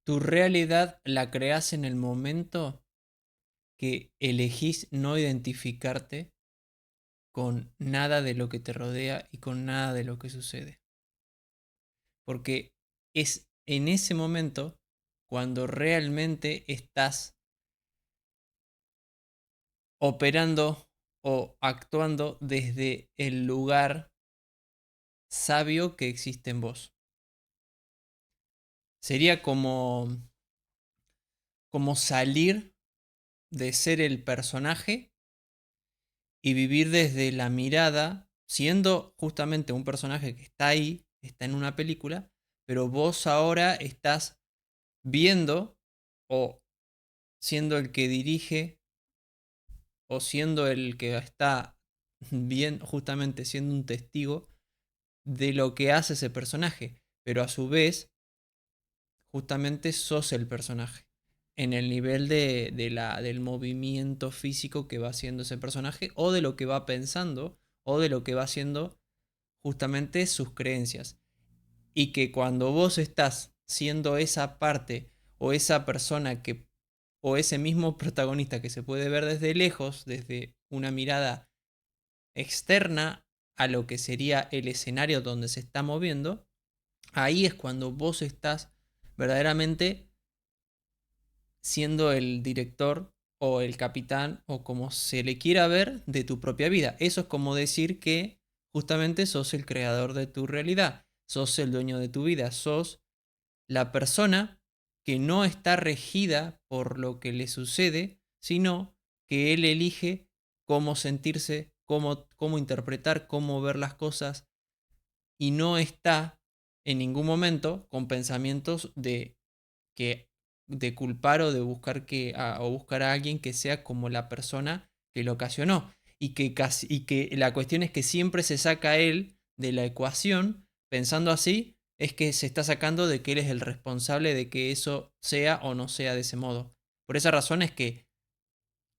Tu realidad la creas en el momento que elegís no identificarte con nada de lo que te rodea y con nada de lo que sucede. Porque es en ese momento cuando realmente estás operando o actuando desde el lugar sabio que existe en vos. Sería como salir de ser el personaje y vivir desde la mirada, siendo justamente un personaje que está ahí, está en una película, pero vos ahora estás viendo o siendo el que dirige o siendo el que está bien, justamente siendo un testigo de lo que hace ese personaje, pero a su vez, justamente sos el personaje en el nivel del movimiento físico que va haciendo ese personaje o de lo que va pensando o de lo que va haciendo justamente sus creencias. Y que cuando vos estás siendo esa parte o esa persona que o ese mismo protagonista que se puede ver desde lejos, desde una mirada externa a lo que sería el escenario donde se está moviendo, ahí es cuando vos estás verdaderamente siendo el director o el capitán o como se le quiera ver de tu propia vida. Eso es como decir que justamente sos el creador de tu realidad, sos el dueño de tu vida, sos la persona que no está regida por lo que le sucede, sino que él elige cómo sentirse, cómo interpretar, cómo ver las cosas y no está en ningún momento con pensamientos que de culpar o de buscar o buscar a alguien que sea como la persona que lo ocasionó y que la cuestión es que siempre se saca a él de la ecuación pensando así es que se está sacando de que él es el responsable de que eso sea o no sea de ese modo. Por esa razón es que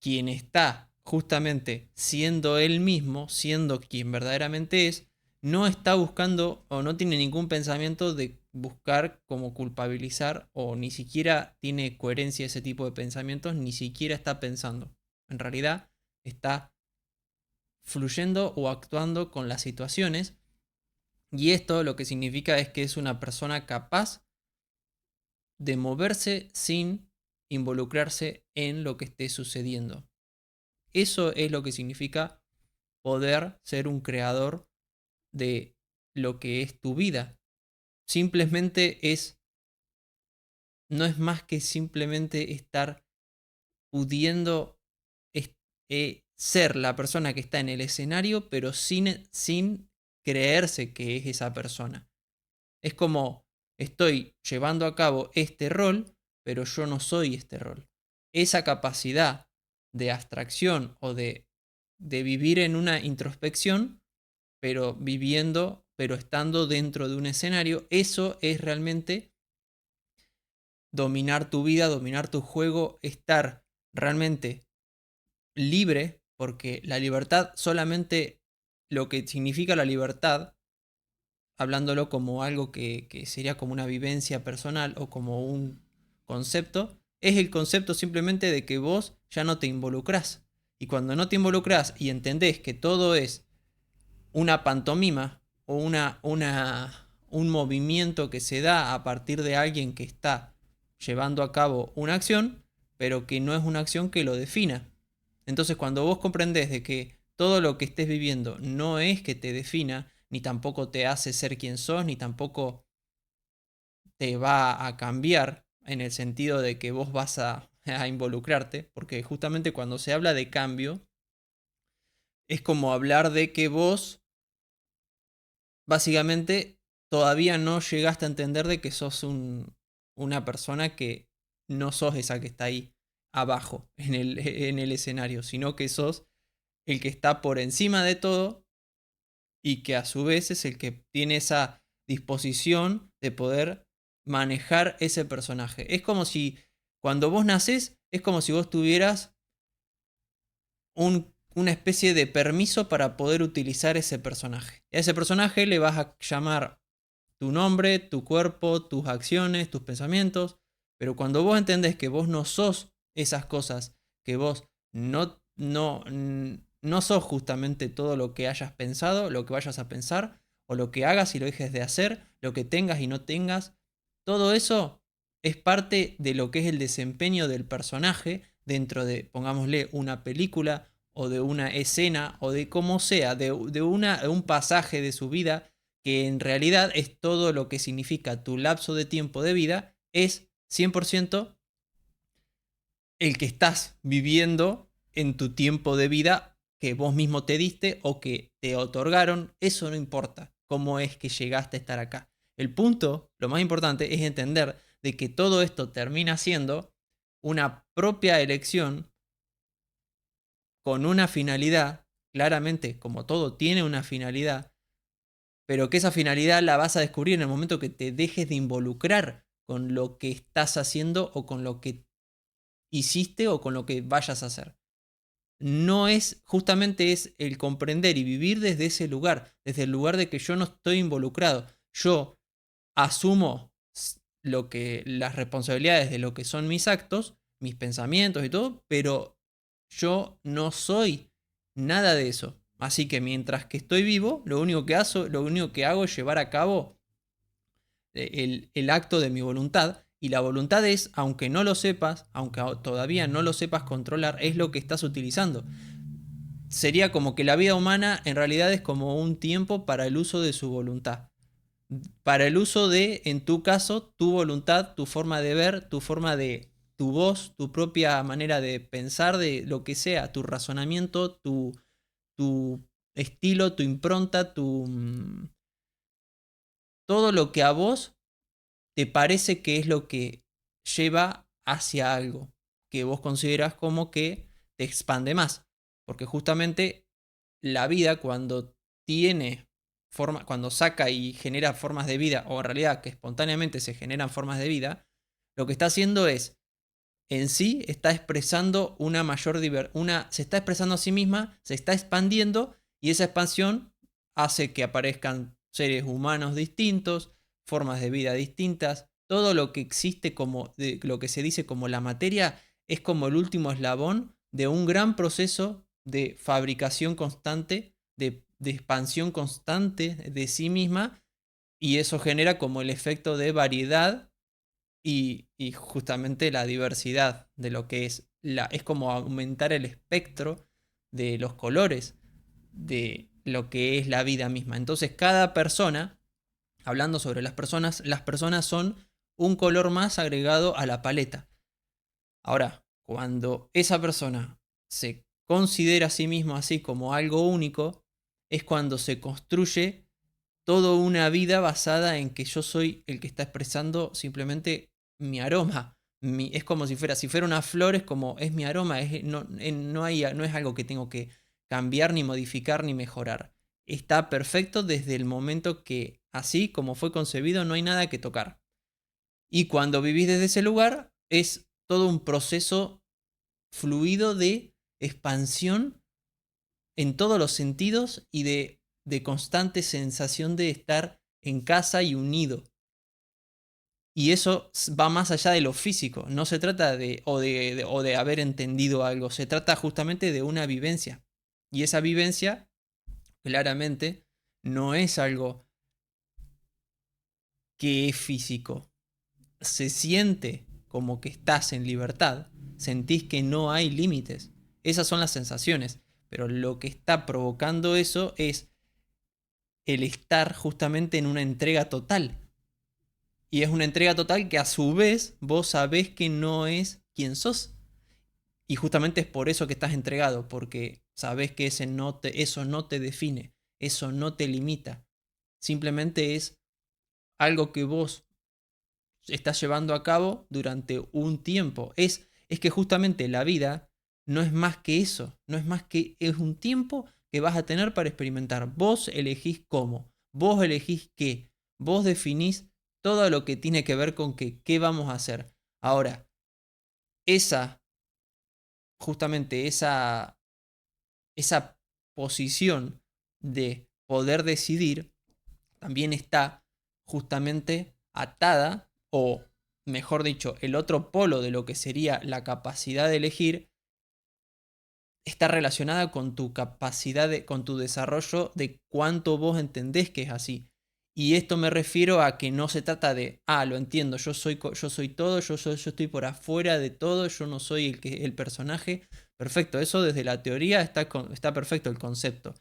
quien está justamente siendo él mismo, siendo quien verdaderamente es, no está buscando o no tiene ningún pensamiento de buscar como culpabilizar o ni siquiera tiene coherencia ese tipo de pensamientos, ni siquiera está pensando. En realidad está fluyendo o actuando con las situaciones y esto lo que significa es que es una persona capaz de moverse sin involucrarse en lo que esté sucediendo. Eso es lo que significa poder ser un creador de lo que es tu vida. Simplemente no es más que simplemente estar pudiendo ser la persona que está en el escenario, pero sin creerse que es esa persona. Es como estoy llevando a cabo este rol, pero yo no soy este rol. Esa capacidad de abstracción o de vivir en una introspección pero viviendo, pero estando dentro de un escenario, eso es realmente dominar tu vida, dominar tu juego, estar realmente libre, porque la libertad solamente lo que significa la libertad, hablándolo como algo que sería como una vivencia personal o como un concepto, es el concepto simplemente de que vos ya no te involucrás. Y cuando no te involucrás y entendés que todo es una pantomima o un movimiento que se da a partir de alguien que está llevando a cabo una acción, pero que no es una acción que lo defina. Entonces cuando vos comprendés de que todo lo que estés viviendo no es que te defina, ni tampoco te hace ser quien sos, ni tampoco te va a cambiar en el sentido de que vos vas a involucrarte, porque justamente cuando se habla de cambio, es como hablar de que vos básicamente todavía no llegaste a entender de que sos una persona que no sos esa que está ahí abajo en el escenario, sino que sos el que está por encima de todo y que a su vez es el que tiene esa disposición de poder manejar ese personaje. Es como si cuando vos nacés, es como si vos tuvieras una especie de permiso para poder utilizar ese personaje. A ese personaje le vas a llamar tu nombre, tu cuerpo, tus acciones, tus pensamientos, Pero cuando vos entendés que vos no sos esas cosas, que vos no sos justamente todo lo que hayas pensado, lo que vayas a pensar, o lo que hagas y lo dejes de hacer, lo que tengas y no tengas, todo eso es parte de lo que es el desempeño del personaje dentro de, pongámosle, una película o de una escena o de como sea, de un pasaje de su vida que en realidad es todo lo que significa tu lapso de tiempo de vida, es 100% el que estás viviendo en tu tiempo de vida que vos mismo te diste o que te otorgaron, eso no importa cómo es que llegaste a estar acá. El punto, lo más importante, es entender de que todo esto termina siendo una propia elección con una finalidad, claramente, como todo tiene una finalidad, pero que esa finalidad la vas a descubrir en el momento que te dejes de involucrar con lo que estás haciendo o con lo que hiciste o con lo que vayas a hacer. No es, justamente es el comprender y vivir desde ese lugar, desde el lugar de que yo no estoy involucrado. Yo asumo las responsabilidades de lo que son mis actos, mis pensamientos y todo, pero yo no soy nada de eso. Así que mientras que estoy vivo, lo único que hago es llevar a cabo el acto de mi voluntad. Y la voluntad es, aunque no lo sepas, aunque todavía no lo sepas controlar, es lo que estás utilizando. Sería como que la vida humana en realidad es como un tiempo para el uso de su voluntad. Para el uso de, en tu caso, tu voluntad, tu forma de ver, tu forma de, tu voz, tu propia manera de pensar, de lo que sea, tu razonamiento, tu estilo, tu impronta, todo lo que a vos te parece que es lo que lleva hacia algo que vos consideras como que te expande más. Porque justamente la vida cuando tiene forma, cuando saca y genera formas de vida, o en realidad que espontáneamente se generan formas de vida, lo que está haciendo es, en sí, está expresando una mayor se está expresando a sí misma, se está expandiendo y esa expansión hace que aparezcan seres humanos distintos, formas de vida distintas, todo lo que existe como lo que se dice como la materia es como el último eslabón de un gran proceso de fabricación constante, de expansión constante de sí misma y eso genera como el efecto de variedad y justamente la diversidad de lo que es es como aumentar el espectro de los colores de lo que es la vida misma. Entonces cada persona, hablando sobre las personas son un color más agregado a la paleta. Ahora, cuando esa persona se considera a sí mismo así como algo único, es cuando se construye toda una vida basada en que yo soy el que está expresando simplemente mi aroma. Es como si fuera una flor, es como es mi aroma, no es algo que tengo que cambiar, ni modificar, ni mejorar. Está perfecto desde el momento que, así como fue concebido, no hay nada que tocar. Y cuando vivís desde ese lugar, es todo un proceso fluido de expansión en todos los sentidos y de constante sensación de estar en casa y unido. Y eso va más allá de lo físico. No se trata o de haber entendido algo. Se trata justamente de una vivencia. Y esa vivencia, claramente, no es algo que es físico. Se siente como que estás en libertad. Sentís que no hay límites. Esas son las sensaciones. Pero lo que está provocando eso es el estar justamente en una entrega total. Y es una entrega total que a su vez vos sabés que no es quien sos. Y justamente es por eso que estás entregado, porque sabés que eso no te define, eso no te limita. Simplemente es algo que vos estás llevando a cabo durante un tiempo. Es que justamente la vida no es más que eso, no es más que es un tiempo que vas a tener para experimentar. Vos elegís cómo, vos elegís qué, vos definís todo lo que tiene que ver con qué vamos a hacer. Ahora, esa, justamente esa posición de poder decidir también está justamente atada o mejor dicho, el otro polo de lo que sería la capacidad de elegir, está relacionada con tu capacidad, con tu desarrollo de cuánto vos entendés que es así. Y esto me refiero a que no se trata de, lo entiendo, yo soy todo, yo estoy por afuera de todo, yo no soy el personaje. Perfecto, eso desde la teoría está perfecto el concepto.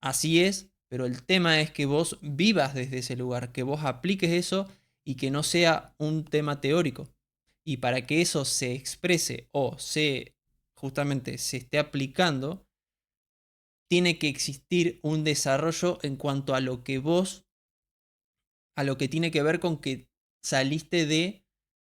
Así es, pero el tema es que vos vivas desde ese lugar, que vos apliques eso y que no sea un tema teórico. Y para que eso se exprese o justamente se esté aplicando, tiene que existir un desarrollo en cuanto a lo que a lo que tiene que ver con que saliste de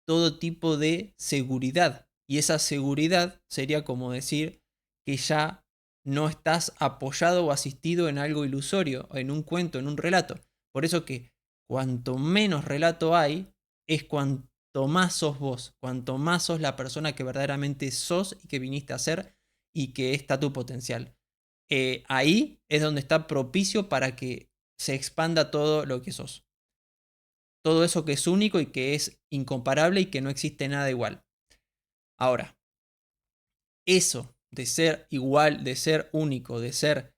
todo tipo de seguridad. Y esa seguridad sería como decir que ya no estás apoyado o asistido en algo ilusorio, en un cuento, en un relato. Por eso que cuanto menos relato hay, es cuanto más sos vos, cuanto más sos la persona que verdaderamente sos y que viniste a ser y que está tu potencial. Ahí es donde está propicio para que se expanda todo lo que sos. Todo eso que es único y que es incomparable y que no existe nada igual. Ahora, eso de ser igual, de ser único, de ser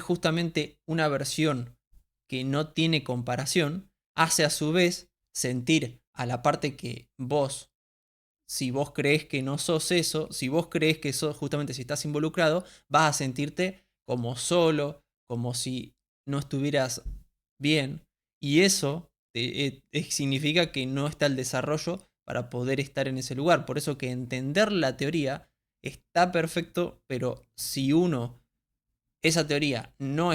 justamente una versión que no tiene comparación, hace a su vez sentir a la parte que vos, si vos crees que no sos eso, si vos crees que sos justamente si estás involucrado, vas a sentirte como solo, como si no estuvieras bien. Y eso significa que no está el desarrollo para poder estar en ese lugar. Por eso que entender la teoría está perfecto, pero si esa teoría no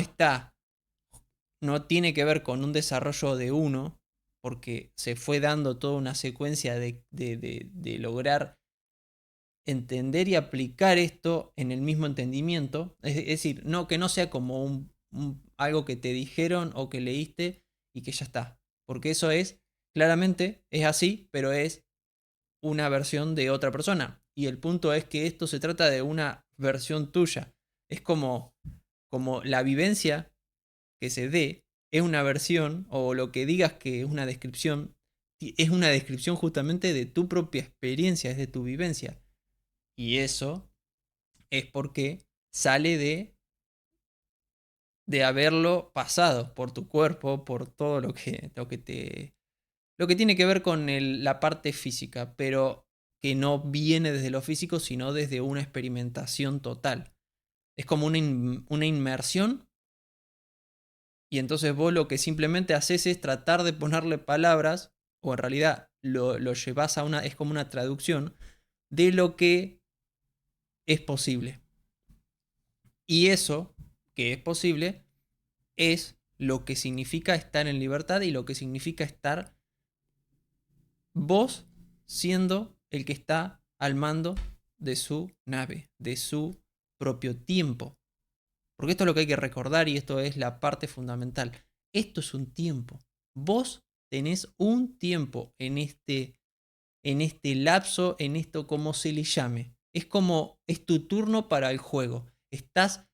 tiene que ver con un desarrollo de uno, porque se fue dando toda una secuencia de lograr entender y aplicar esto en el mismo entendimiento. Es decir, no, que no sea como algo que te dijeron o que leíste y que ya está. Porque eso claramente es así, pero es una versión de otra persona. Y el punto es que esto se trata de una versión tuya. Es como la vivencia que se dé es una versión, o lo que digas que es una descripción justamente de tu propia experiencia, es de tu vivencia. Y eso es porque sale de haberlo pasado por tu cuerpo, por todo lo que tiene que ver con la parte física, pero que no viene desde lo físico, sino desde una experimentación total. Es como una inmersión y entonces vos lo que simplemente haces es tratar de ponerle palabras, o en realidad lo llevas es como una traducción de lo que es posible. Y eso que es posible es lo que significa estar en libertad y lo que significa estar vos siendo el que está al mando de su nave, de su propio tiempo. Porque esto es lo que hay que recordar y esto es la parte fundamental. Esto es un tiempo. Vos tenés un tiempo en este lapso, en esto como se le llame. Es tu turno para el juego. Estás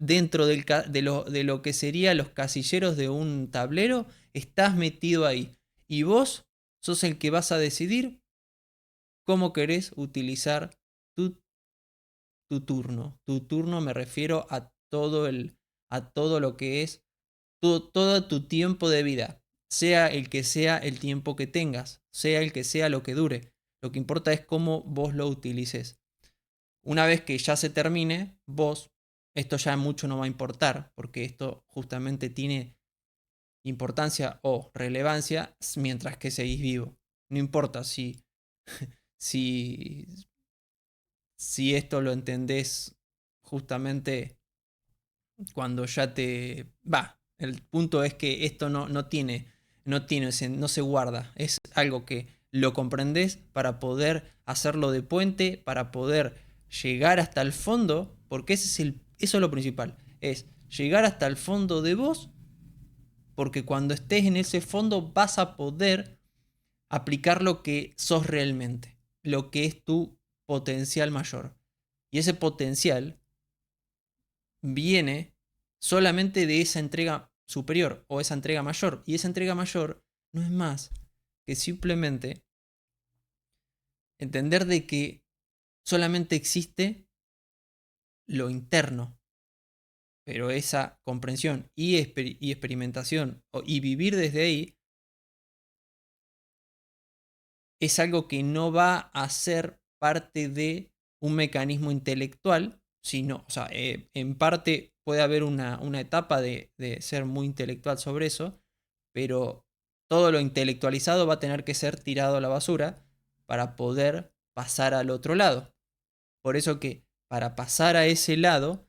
dentro de lo que serían los casilleros de un tablero, estás metido ahí. Y vos sos el que vas a decidir cómo querés utilizar tu, tu turno. Tu turno me refiero a todo lo que es todo tu tiempo de vida. Sea el que sea el tiempo que tengas, sea el que sea lo que dure. Lo que importa es cómo vos lo utilices. Una vez que ya se termine, esto ya mucho no va a importar, porque esto justamente tiene importancia o relevancia mientras que seguís vivo. No importa si, si esto lo entendés justamente cuando ya el punto es que esto no se guarda. Es algo que lo comprendés para poder hacerlo de puente, para poder llegar hasta el fondo, porque eso es lo principal. Es llegar hasta el fondo de vos, porque cuando estés en ese fondo vas a poder aplicar lo que sos realmente, lo que es tu potencial mayor. Y ese potencial viene solamente de esa entrega superior o esa entrega mayor. Y esa entrega mayor no es más que simplemente entender de que solamente existe lo interno, pero esa comprensión y experimentación y vivir desde ahí es algo que no va a ser parte de un mecanismo intelectual, sino, o sea, en parte puede haber una etapa de ser muy intelectual sobre eso, pero todo lo intelectualizado va a tener que ser tirado a la basura para poder pasar al otro lado. Por eso que para pasar a ese lado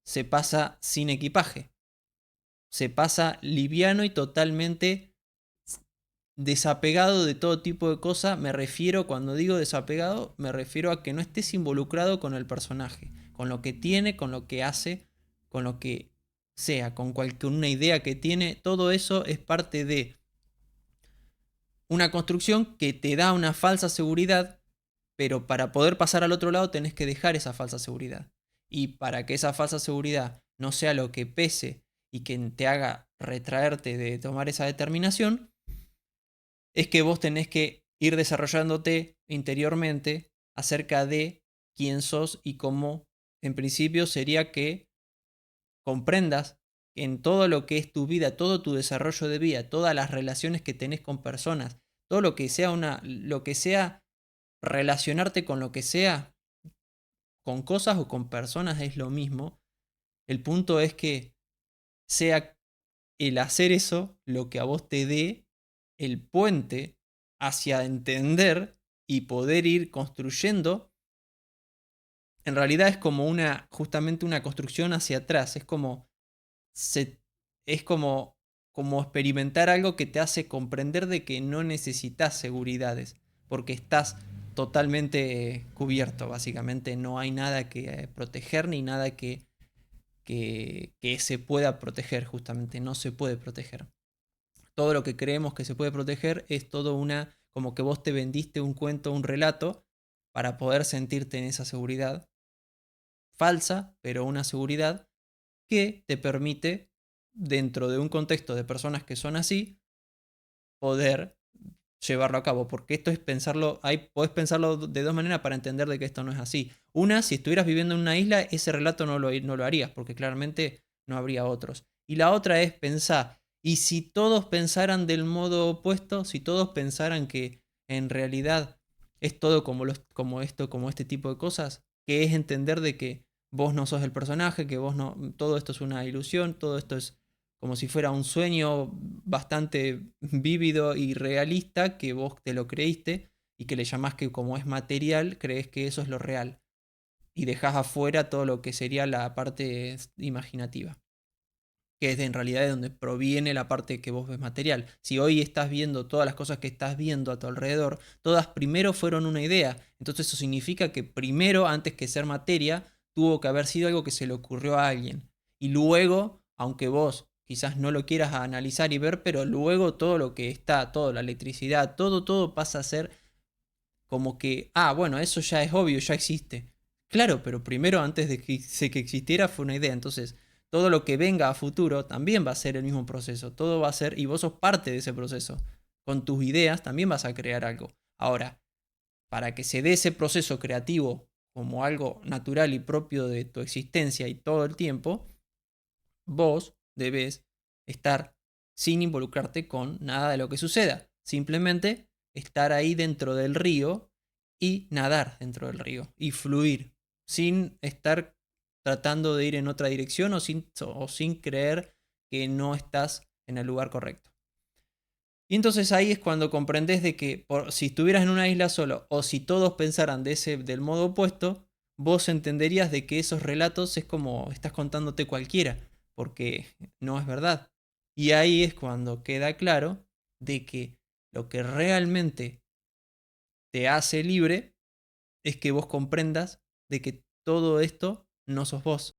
se pasa sin equipaje, se pasa liviano y totalmente desapegado de todo tipo de cosas. Me refiero, cuando digo desapegado, me refiero a que no estés involucrado con el personaje, con lo que tiene, con lo que hace, con lo que sea, con una idea que tiene. Todo eso es parte de una construcción que te da una falsa seguridad, pero para poder pasar al otro lado tenés que dejar esa falsa seguridad. Y para que esa falsa seguridad no sea lo que pese y que te haga retraerte de tomar esa determinación, es que vos tenés que ir desarrollándote interiormente acerca de quién sos y cómo, en principio, sería que comprendas en todo lo que es tu vida, todo tu desarrollo de vida, todas las relaciones que tenés con personas, todo lo que sea relacionarte con lo que sea, con cosas o con personas es lo mismo. El punto es que sea el hacer eso lo que a vos te dé el puente hacia entender y poder ir construyendo. En realidad es como justamente una construcción hacia atrás. Es como, es como experimentar algo que te hace comprender de que no necesitas seguridades, porque estás totalmente cubierto, básicamente no hay nada que proteger ni nada que se pueda proteger, justamente no se puede proteger. Todo lo que creemos que se puede proteger es todo como que vos te vendiste un cuento, un relato, para poder sentirte en esa seguridad falsa, pero una seguridad que te permite, dentro de un contexto de personas que son así, poder llevarlo a cabo. Porque esto es pensarlo, podés pensarlo de dos maneras para entender de que esto no es así. Una, si estuvieras viviendo en una isla, ese relato no lo harías, porque claramente no habría otros. Y la otra es pensar, ¿y si todos pensaran del modo opuesto? Si todos pensaran que en realidad es todo como este tipo de cosas, que es entender de que vos no sos el personaje, que vos no, todo esto es una ilusión, todo esto es como si fuera un sueño bastante vívido y realista que vos te lo creíste y que le llamás que como es material, crees que eso es lo real y dejás afuera todo lo que sería la parte imaginativa, que es en realidad de donde proviene la parte que vos ves material. Si hoy estás viendo todas las cosas que estás viendo a tu alrededor, todas primero fueron una idea. Entonces eso significa que primero, antes que ser materia, tuvo que haber sido algo que se le ocurrió a alguien. Y luego, aunque vos quizás no lo quieras analizar y ver, pero luego todo lo que está, toda la electricidad, todo pasa a ser como que, bueno, eso ya es obvio, ya existe. Claro, pero primero antes de que existiera fue una idea. Entonces, todo lo que venga a futuro también va a ser el mismo proceso. Todo va a ser, y vos sos parte de ese proceso. Con tus ideas también vas a crear algo. Ahora, para que se dé ese proceso creativo como algo natural y propio de tu existencia y todo el tiempo, vos debes estar sin involucrarte con nada de lo que suceda. Simplemente estar ahí dentro del río y nadar dentro del río y fluir sin estar tratando de ir en otra dirección o sin creer que no estás en el lugar correcto. Y entonces ahí es cuando comprendes de que si estuvieras en una isla solo o si todos pensaran del modo opuesto, vos entenderías de que esos relatos es como estás contándote cualquiera, porque no es verdad. Y ahí es cuando queda claro de que lo que realmente te hace libre es que vos comprendas de que todo esto no sos vos.